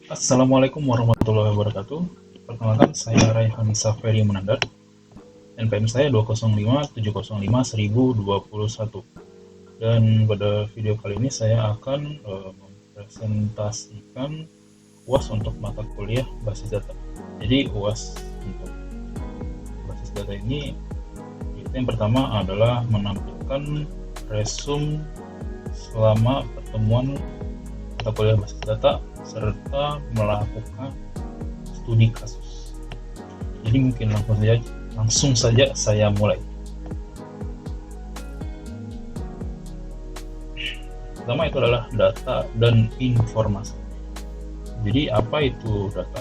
Assalamualaikum warahmatullahi wabarakatuh. Perkenalkan, saya Raihan Saferi Munandar. NPM saya 2057051. Dan pada video kali ini saya akan mempresentasikan UAS untuk mata kuliah basis data. Jadi UAS untuk basis data ini, yang pertama adalah menampilkan resume selama pertemuan mata kuliah basis data serta melakukan studi kasus. Jadi mungkin langsung saja saya mulai. Pertama itu adalah data dan informasi. Jadi apa itu data?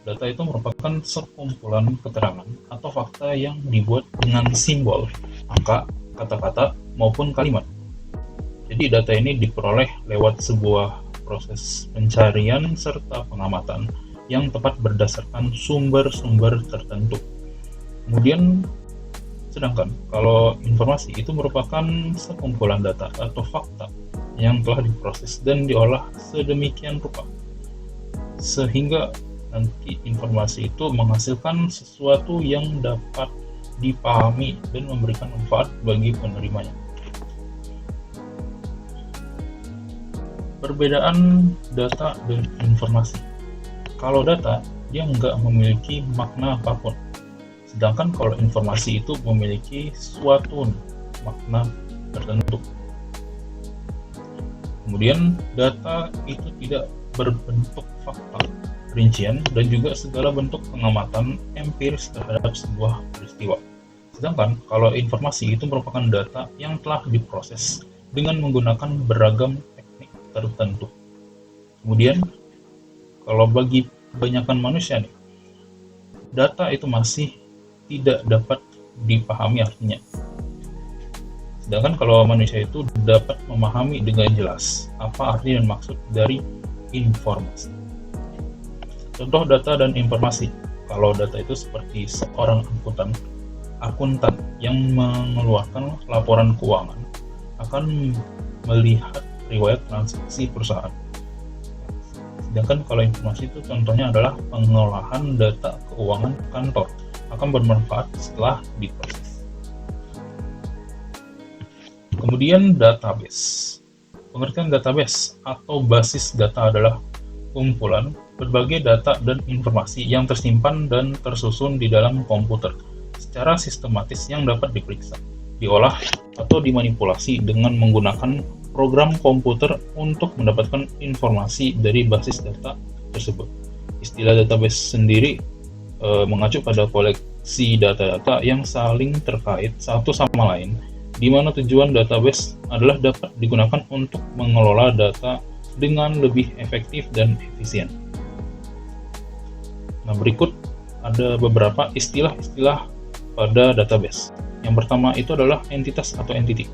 Data itu merupakan sekumpulan keterangan atau fakta yang dibuat dengan simbol, angka, kata-kata, maupun kalimat. Jadi data ini diperoleh lewat sebuah proses pencarian serta pengamatan yang tepat berdasarkan sumber-sumber tertentu. Kemudian, sedangkan kalau informasi itu merupakan sekumpulan data atau fakta yang telah diproses dan diolah sedemikian rupa sehingga nanti informasi itu menghasilkan sesuatu yang dapat dipahami dan memberikan manfaat bagi penerimanya. Perbedaan data dan informasi. Kalau data, dia nggak memiliki makna apapun. Sedangkan kalau informasi itu memiliki suatu makna tertentu. Kemudian, data itu tidak berbentuk fakta, rincian, dan juga segala bentuk pengamatan empiris terhadap sebuah peristiwa. Sedangkan kalau informasi itu merupakan data yang telah diproses dengan menggunakan beragam tertentu. Kemudian, kalau bagi kebanyakan manusia nih, data itu masih tidak dapat dipahami artinya. Sedangkan kalau manusia itu dapat memahami dengan jelas apa arti dan maksud dari informasi. Contoh data dan informasi. Kalau data itu seperti seorang akuntan yang mengeluarkan laporan keuangan akan melihat riwayat transaksi perusahaan. Sedangkan kalau informasi itu contohnya adalah pengolahan data keuangan kantor akan bermanfaat setelah diproses. Kemudian database. Pengertian database atau basis data adalah kumpulan berbagai data dan informasi yang tersimpan dan tersusun di dalam komputer secara sistematis yang dapat diperiksa, diolah, atau dimanipulasi dengan menggunakan program komputer untuk mendapatkan informasi dari basis data tersebut. Istilah database sendiri mengacu pada koleksi data-data yang saling terkait satu sama lain, di mana tujuan database adalah dapat digunakan untuk mengelola data dengan lebih efektif dan efisien. Nah, berikut ada beberapa istilah-istilah pada database. Yang pertama itu adalah entitas atau entity.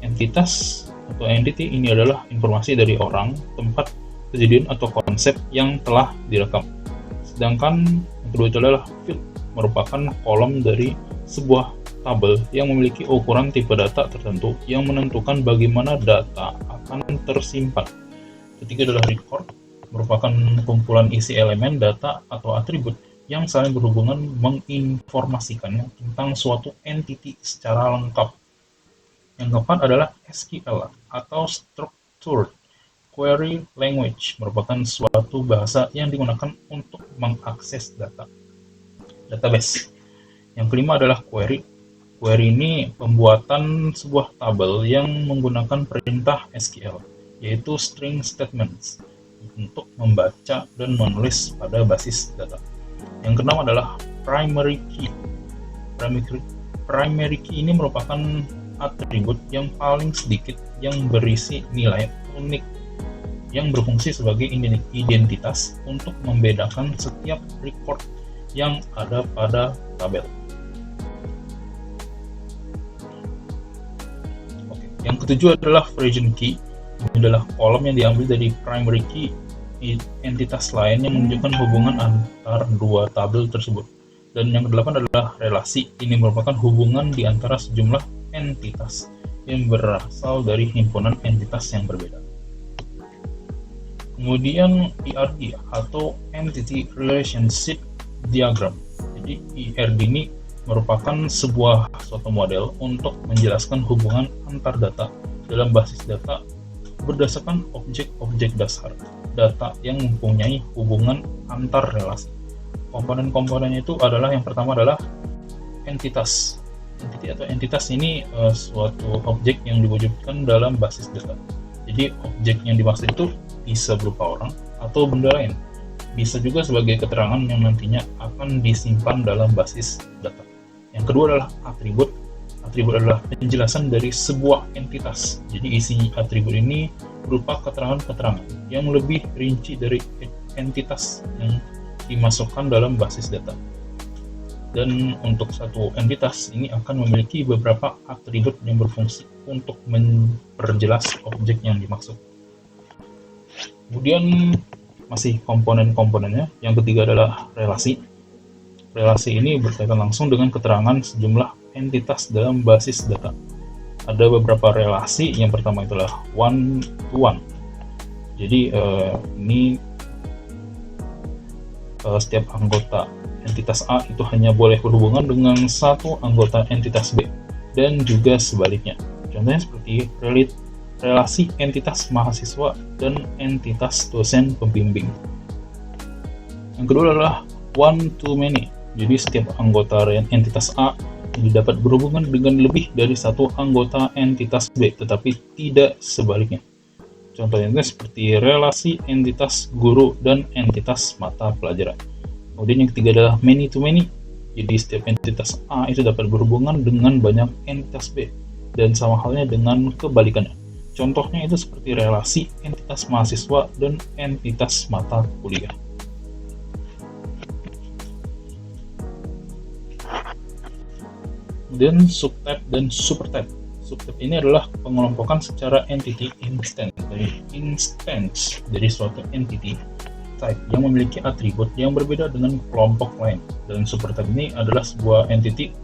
Entitas atau entity ini adalah informasi dari orang, tempat, kejadian, atau konsep yang telah direkam. Sedangkan yang kedua itu adalah field, merupakan kolom dari sebuah tabel yang memiliki ukuran tipe data tertentu yang menentukan bagaimana data akan tersimpan. Ketiga adalah record, merupakan kumpulan isi elemen data atau atribut yang saling berhubungan menginformasikannya tentang suatu entity secara lengkap. Yang keempat adalah SQL atau Structured Query Language, merupakan suatu bahasa yang digunakan untuk mengakses database. Yang kelima adalah query. Query ini pembuatan sebuah tabel yang menggunakan perintah SQL, yaitu string statements, untuk membaca dan menulis pada basis data. Yang keenam adalah primary key. Primary key ini merupakan atribut yang paling sedikit yang berisi nilai unik yang berfungsi sebagai identitas untuk membedakan setiap record yang ada pada tabel. Oke. Yang ketujuh adalah version key. Ini adalah kolom yang diambil dari primary key entitas lain yang menunjukkan hubungan antar dua tabel tersebut. Dan yang kedelapan adalah relasi. Ini merupakan hubungan di antara sejumlah entitas yang berasal dari himpunan entitas yang berbeda. Kemudian ERD atau Entity Relationship Diagram. Jadi ERD ini merupakan sebuah suatu model untuk menjelaskan hubungan antar data dalam basis data berdasarkan objek-objek dasar data yang mempunyai hubungan antar relasi. Komponen-komponennya itu adalah, yang pertama adalah entitas. Entity atau entitas ini suatu objek yang diwujudkan dalam basis data. Jadi objek yang dimaksud itu bisa berupa orang atau benda lain. Bisa juga sebagai keterangan yang nantinya akan disimpan dalam basis data. Yang kedua adalah atribut. Atribut adalah penjelasan dari sebuah entitas. Jadi isi atribut ini berupa keterangan-keterangan yang lebih rinci dari entitas yang dimasukkan dalam basis data. Dan untuk satu entitas ini akan memiliki beberapa atribut yang berfungsi untuk memperjelas objek yang dimaksud. Kemudian masih komponen-komponennya. Yang ketiga adalah relasi. Relasi ini berkaitan langsung dengan keterangan sejumlah entitas dalam basis data. Ada beberapa relasi. Yang pertama itulah one to one. Jadi ini setiap anggota entitas A itu hanya boleh berhubungan dengan satu anggota entitas B, dan juga sebaliknya. Contohnya seperti relasi entitas mahasiswa dan entitas dosen pembimbing. Yang kedua adalah one to many. Jadi setiap anggota entitas A dapat berhubungan dengan lebih dari satu anggota entitas B, tetapi tidak sebaliknya. Contohnya seperti relasi entitas guru dan entitas mata pelajaran. Kemudian yang ketiga adalah many to many. Jadi setiap entitas A itu dapat berhubungan dengan banyak entitas B, dan sama halnya dengan kebalikannya. Contohnya itu seperti relasi entitas mahasiswa dan entitas mata kuliah. Kemudian subtype dan supertype. Subtype ini adalah pengelompokan secara entity instance dari suatu entity type yang memiliki atribut yang berbeda dengan kelompok lain. Dan supertype ini adalah sebuah entity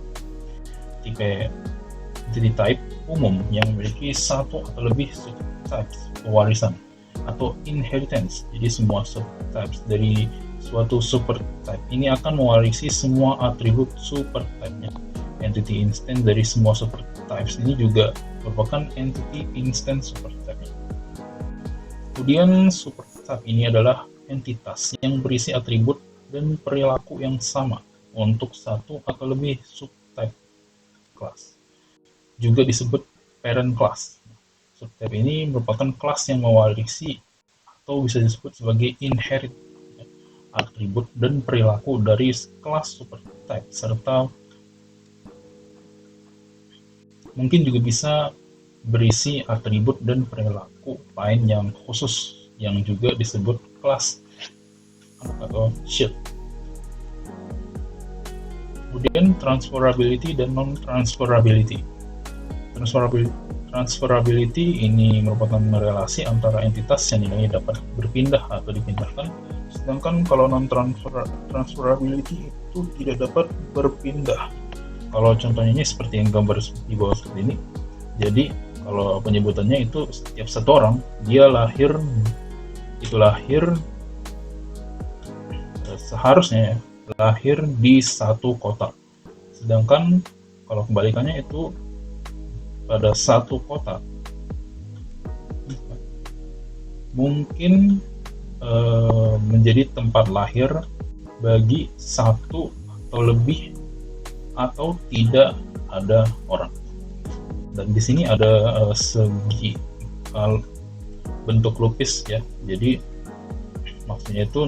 type umum yang memiliki satu atau lebih subtypes pewarisan atau inheritance. Jadi semua subtypes dari suatu supertype ini akan mewarisi semua atribut supertype-nya. Entity instance dari semua supertypes ini juga merupakan entity instance supertype. Kemudian supertype ini adalah entitas yang berisi atribut dan perilaku yang sama untuk satu atau lebih subtype class. Juga disebut parent class. Subtype ini merupakan kelas yang mewarisi atau bisa disebut sebagai inherit atribut dan perilaku dari kelas supertype, serta mungkin juga bisa berisi atribut dan perilaku lain yang khusus yang juga disebut kelas atau shield. Kemudian transferability dan non-transferability. Transferability ini merupakan relasi antara entitas yang nilainya dapat berpindah atau dipindahkan, sedangkan kalau non-transferability itu tidak dapat berpindah. Kalau contohnya ini seperti yang gambar di bawah seperti ini. Jadi kalau penyebutannya itu setiap satu orang dia seharusnya lahir di satu kota. Sedangkan kalau kebalikannya itu pada satu kota mungkin menjadi tempat lahir bagi satu atau lebih atau tidak ada orang. Dan di sini ada segi bentuk lupis ya. Jadi maksudnya itu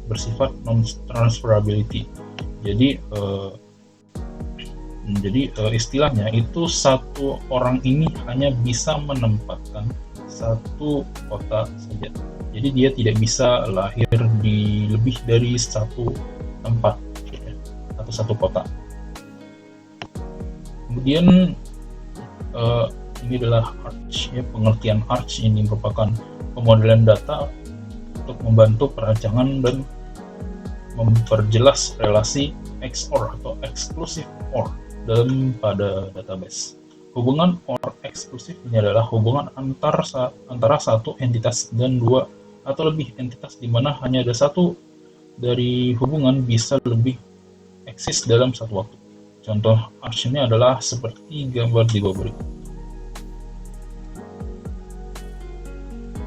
bersifat non transferability. Jadi istilahnya itu satu orang ini hanya bisa menempatkan satu kota saja. Jadi dia tidak bisa lahir di lebih dari satu tempat ya, atau satu kota. Kemudian ini adalah ARCH ya, pengertian ARCH ini merupakan pemodelan data untuk membantu perancangan dan memperjelas relasi XOR atau exclusive OR pada database. Hubungan OR eksklusif ini adalah hubungan antara satu entitas dan dua atau lebih entitas di mana hanya ada satu dari hubungan bisa lebih eksis dalam satu waktu. Contoh actionnya adalah seperti gambar di bawah berikut.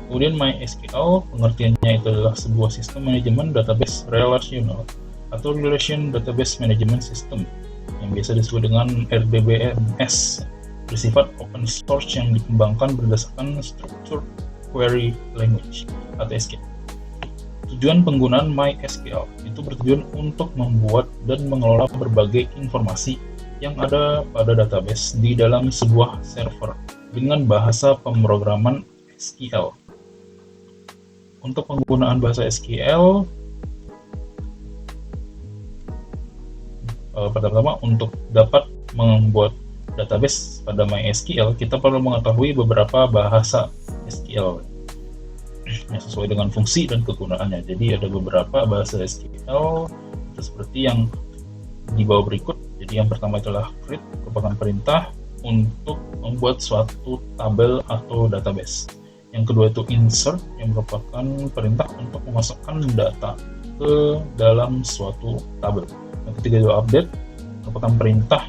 Kemudian MySQL, pengertiannya itu adalah sebuah sistem manajemen database relasional atau Relation Database Management System yang biasa disebut dengan RDBMS, bersifat open source yang dikembangkan berdasarkan Structured Query Language atau SQL. Tujuan penggunaan MySQL itu bertujuan untuk membuat dan mengelola berbagai informasi yang ada pada database di dalam sebuah server dengan bahasa pemrograman SQL. Untuk penggunaan bahasa SQL, pertama untuk dapat membuat database pada MySQL, kita perlu mengetahui beberapa bahasa SQL yang sesuai dengan fungsi dan kegunaannya. Jadi ada beberapa bahasa SQL seperti yang di bawah berikut. Jadi yang pertama adalah create, merupakan perintah untuk membuat suatu tabel atau database. Yang kedua itu insert, yang merupakan perintah untuk memasukkan data ke dalam suatu tabel. Yang ketiga itu update, merupakan perintah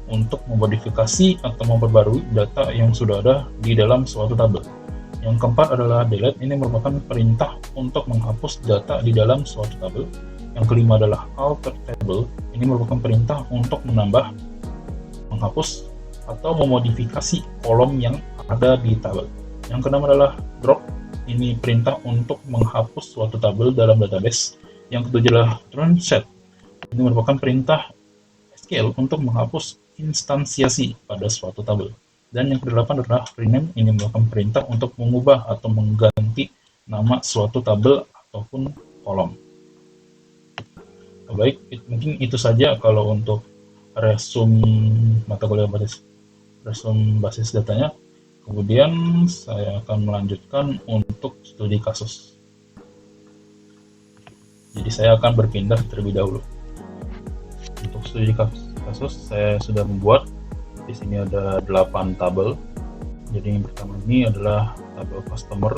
untuk memodifikasi atau memperbarui data yang sudah ada di dalam suatu tabel. Yang keempat adalah delete, ini merupakan perintah untuk menghapus data di dalam suatu tabel. Yang kelima adalah alter table, ini merupakan perintah untuk menambah, menghapus, atau memodifikasi kolom yang ada di tabel. Yang keenam adalah drop, ini perintah untuk menghapus suatu tabel dalam database. Yang ketujuh adalah transet, ini merupakan perintah SQL untuk menghapus instansiasi pada suatu tabel. Dan yang kedelapan adalah rename, ini merupakan perintah untuk mengubah atau mengganti nama suatu tabel ataupun kolom. Baik, mungkin itu saja kalau untuk resume mata kuliah basis datanya. Kemudian saya akan melanjutkan untuk studi kasus. Jadi saya akan berpindah terlebih dahulu. Untuk studi kasus saya sudah membuat. Di sini ada 8 tabel. Jadi yang pertama ini adalah tabel customer.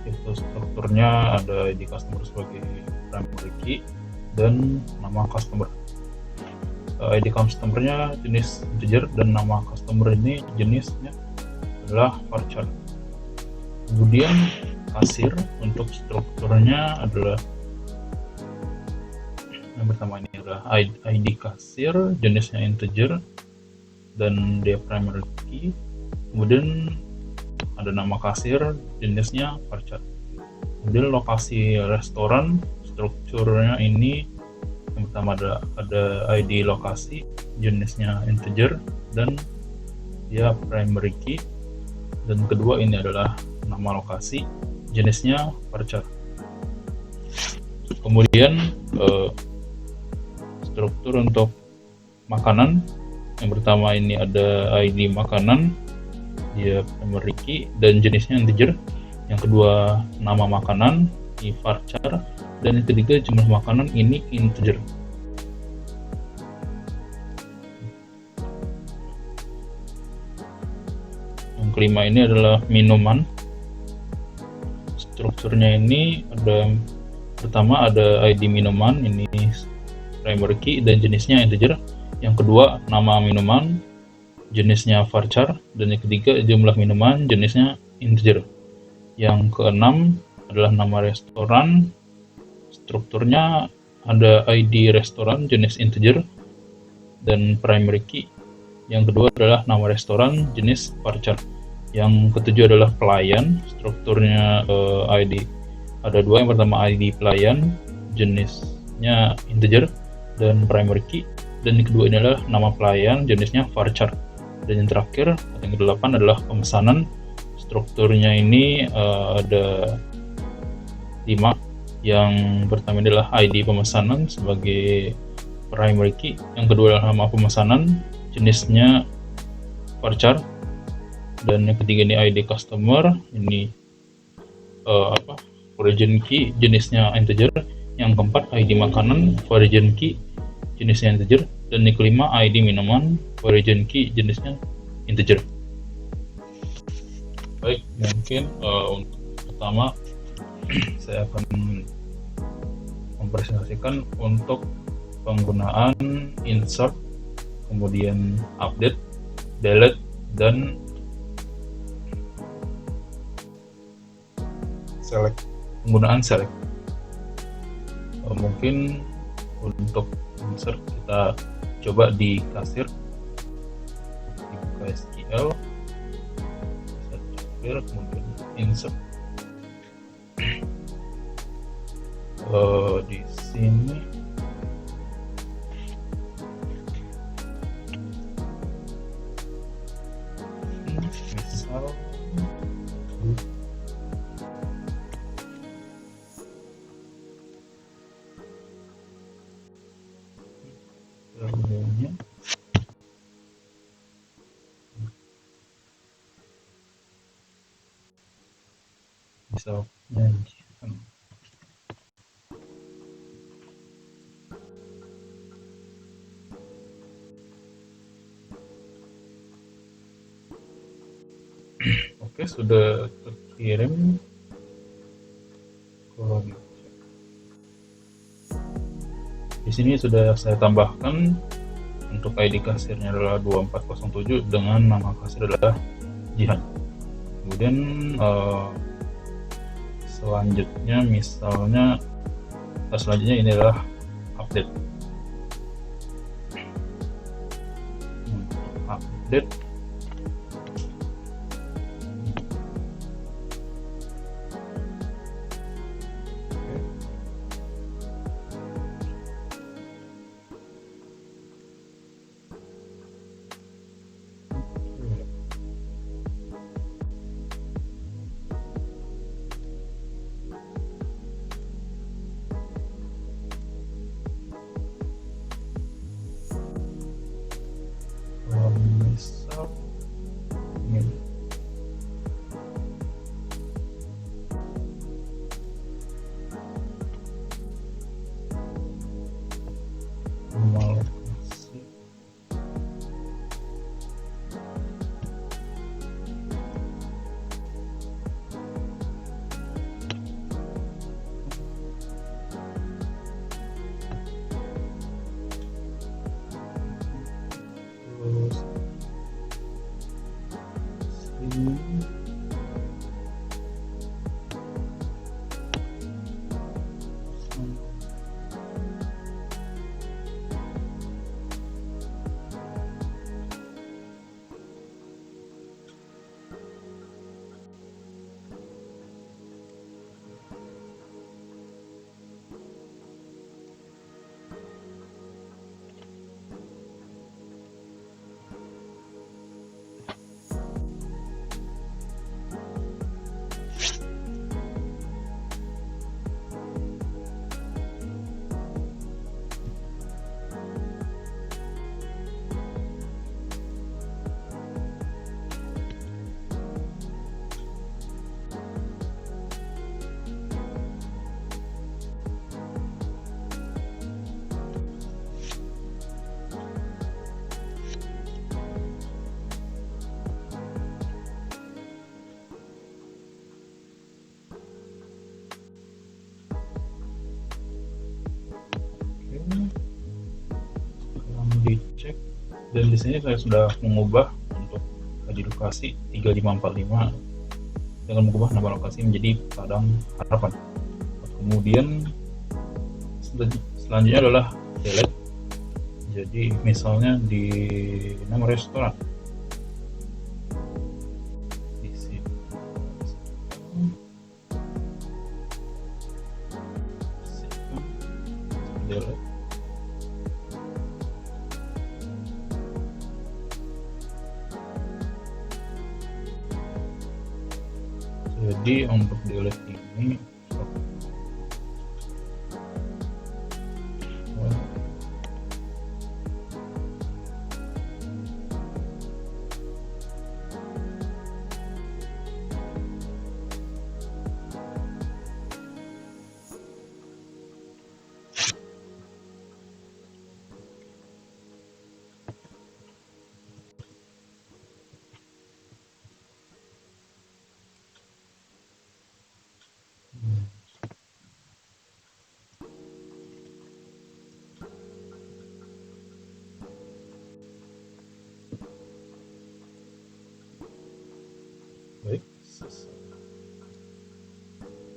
Itu strukturnya ada ID customer sebagai primary key dan nama customer. ID customernya jenis integer dan nama customer ini jenisnya adalah varchar. Kemudian kasir, untuk strukturnya adalah yang pertama ini adalah ID kasir, jenisnya integer dan dia primary key. Kemudian ada nama kasir, jenisnya varchar. Kemudian lokasi restoran, strukturnya ini yang pertama ada ID lokasi, jenisnya integer dan dia primary key. Dan kedua ini adalah nama lokasi, jenisnya varchar. Kemudian struktur untuk makanan, yang pertama ini ada ID makanan, dia primary key dan jenisnya integer. Yang kedua nama makanan, ini varchar, dan yang ketiga jumlah makanan ini integer. Yang kelima ini adalah minuman. Strukturnya ini ada pertama ada ID minuman, ini primary key dan jenisnya integer. Yang kedua nama minuman, jenisnya varchar, dan yang ketiga jumlah minuman, jenisnya integer. Yang keenam adalah nama restoran. Strukturnya ada ID restoran, jenis integer dan primary key. Yang kedua adalah nama restoran, jenis varchar. Yang ketujuh adalah pelayan. Strukturnya ID ada dua, yang pertama ID pelayan, jenisnya integer dan primary key. Dan yang kedua ini adalah nama pelayan, jenisnya varchar. Dan yang terakhir, yang kedelapan adalah pemesanan. Strukturnya ini ada 5. Yang pertama adalah ID pemesanan sebagai primary key. Yang kedua adalah nama pemesanan, jenisnya varchar. Dan yang ketiga ini ID customer, ini origin key, jenisnya integer. Yang keempat ID makanan, origin key, jenisnya integer. Dan yang kelima ID minuman, origin key, jenisnya integer. Baik, mungkin untuk pertama saya akan mempresentasikan untuk penggunaan insert, kemudian update, delete, dan select. Penggunaan select, mungkin untuk insert kita coba di kasir, dibuka SQL, kemudian insert. Di sini misal filenya misalnya oke, sudah terkirim. Kalau di sini sudah saya tambahkan untuk ID kasirnya adalah 2407 dengan nama kasir adalah Jihan. Kemudian selanjutnya misalnya ini adalah update. Update misal ini lokasi terus sini dicek, dan di sini saya sudah mengubah untuk ID lokasi 3545 dengan mengubah nama lokasi menjadi Padang Harapan. Kemudian selanjutnya adalah delete. Jadi misalnya di nama restoran di sini delete. Jadi untuk delete ini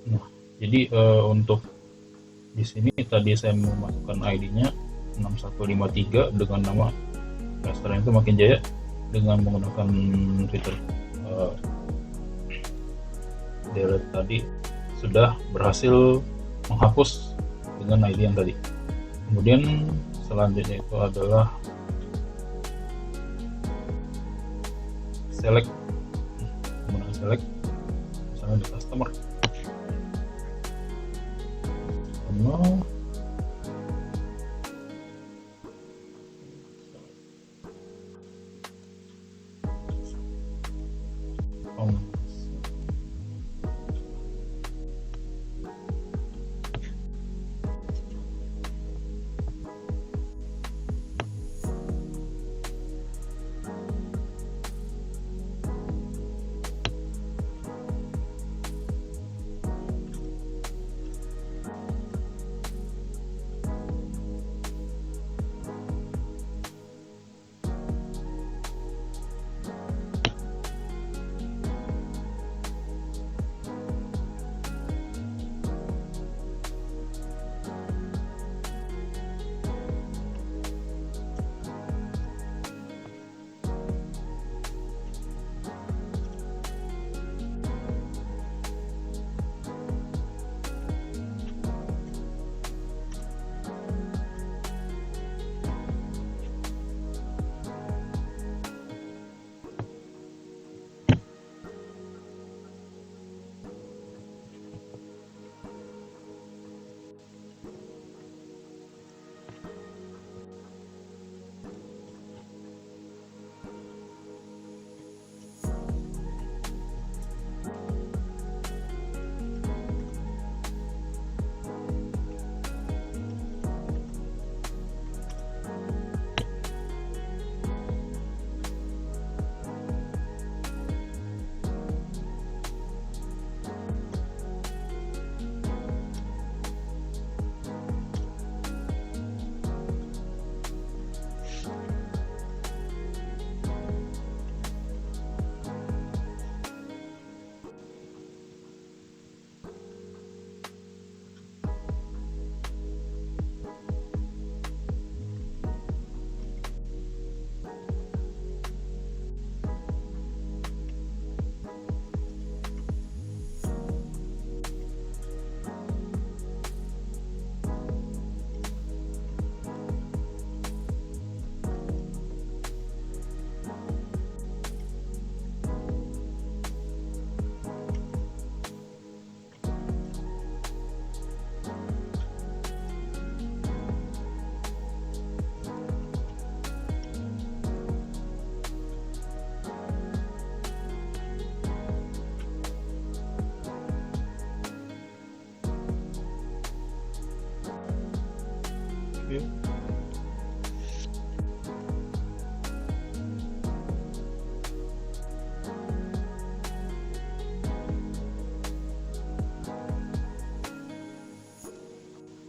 Nah, jadi untuk di sini tadi saya memasukkan ID-nya 6153 dengan nama restoran itu Makin Jaya dengan menggunakan fitur delete tadi, sudah berhasil menghapus dengan ID yang tadi. Kemudian selanjutnya itu adalah select, menggunakan select misalnya di customer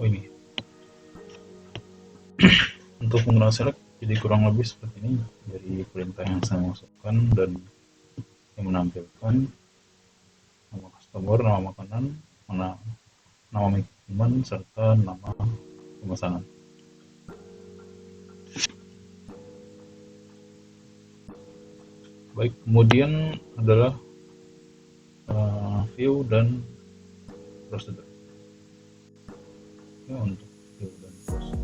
ini untuk menggunakan select jadi kurang lebih seperti ini dari perintah yang saya masukkan dan yang menampilkan nama customer, nama makanan, nama manajemen serta nama pemesanan. Baik, kemudian adalah view dan prosedur. Ya, untuk view dan prosedur.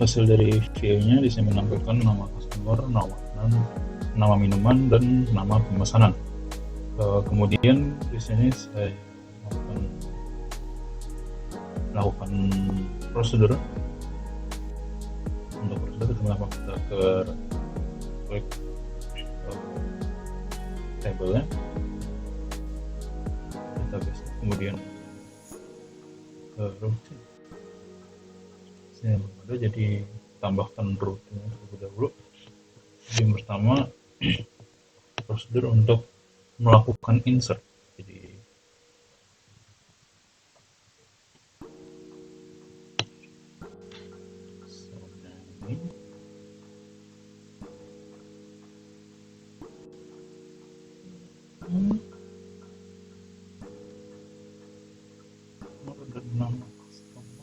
hasil dari view-nya di sini menampilkan nama customer, nama minuman, dan nama pemesanan. Kemudian di sini saya melakukan prosedur. Untuk prosedur kita ke klik tabelnya, database, kemudian ke routine. Sini belum ada, jadi tambahkan routine terlebih dahulu. Yang pertama, prosedur untuk melakukan insert. Jadi ini dan nama customer.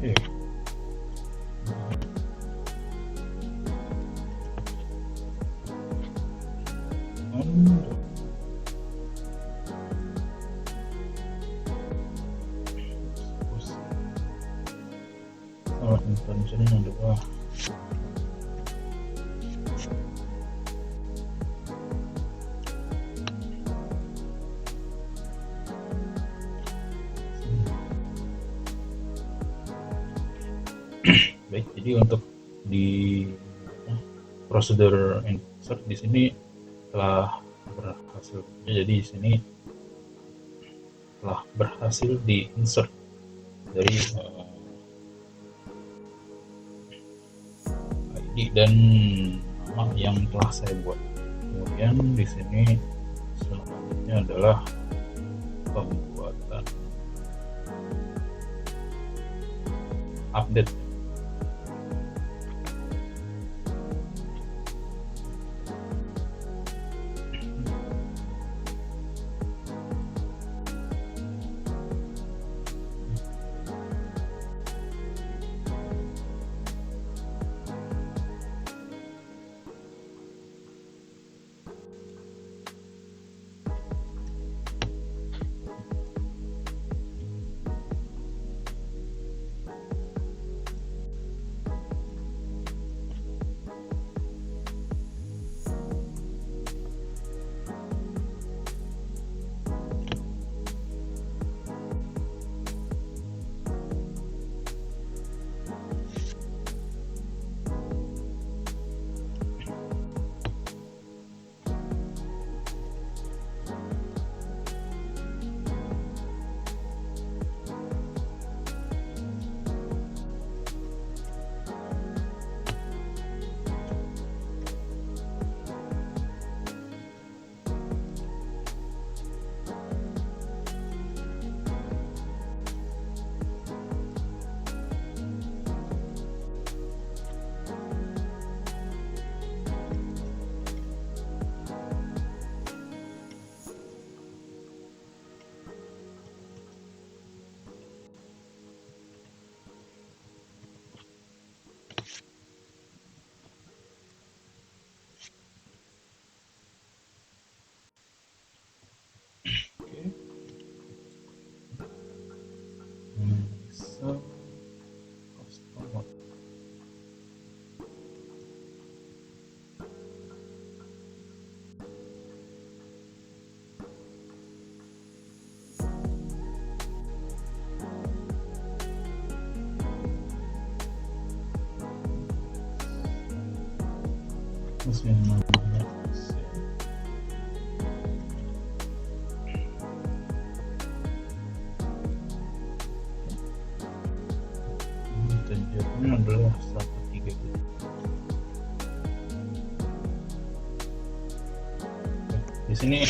Oke. Ini adalah baik. Jadi untuk di prosedur insert di sini telah berhasil. Jadi di sini telah berhasil di insert dari ID dan nama yang telah saya buat. Kemudian di sini selanjutnya adalah pembuatan update. kasus yang namanya tenjatnya adalah 137. Di sini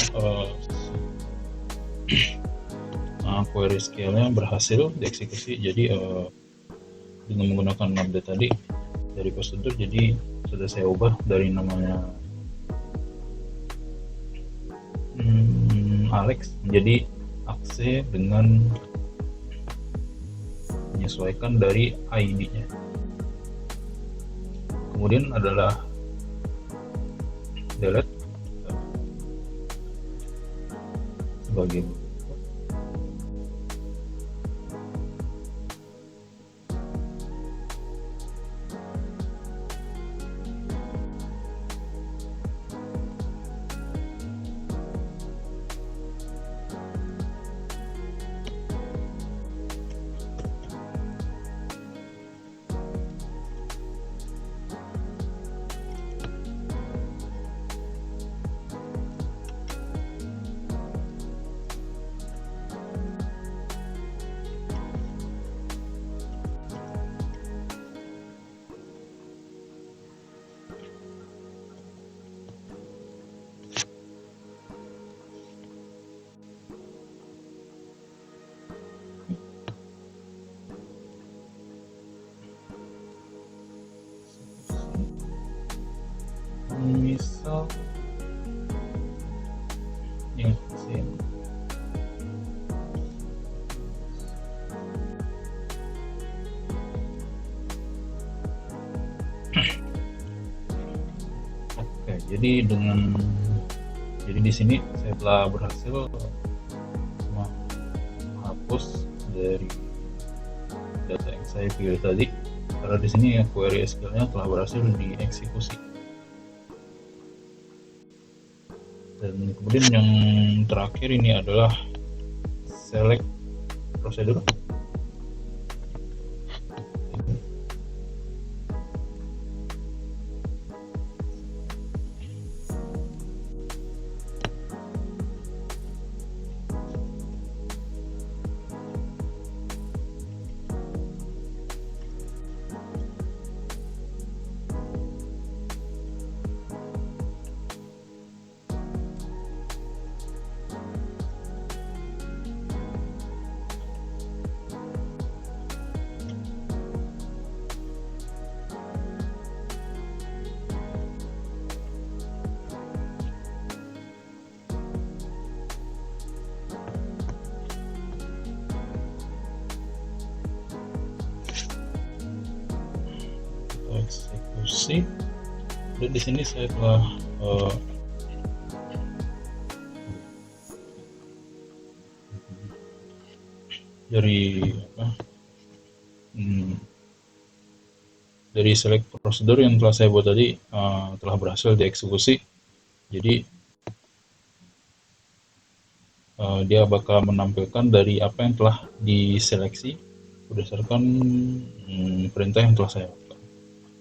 query scale-nya berhasil dieksekusi, jadi dengan menggunakan update tadi dari prosedur, jadi sudah saya ubah dari namanya Alex menjadi Akse dengan menyesuaikan dari ID-nya. Kemudian adalah delete sebagai misal yang sini. Oke, jadi di sini saya telah berhasil menghapus dari data yang saya pilih tadi, karena di sini query SQL-nya telah berhasil dieksekusi. Dan kemudian yang terakhir ini adalah select prosedur. Eksekusi, dan di sini saya telah dari select prosedur yang telah saya buat tadi telah berhasil dieksekusi. Jadi dia bakal menampilkan dari apa yang telah diseleksi berdasarkan perintah yang telah saya lakukan.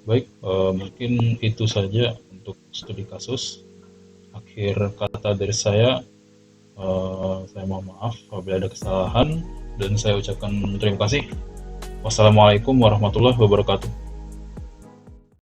Baik, mungkin itu saja untuk studi kasus. Akhir kata dari saya mohon maaf apabila ada kesalahan, dan saya ucapkan terima kasih. Wassalamualaikum warahmatullahi wabarakatuh.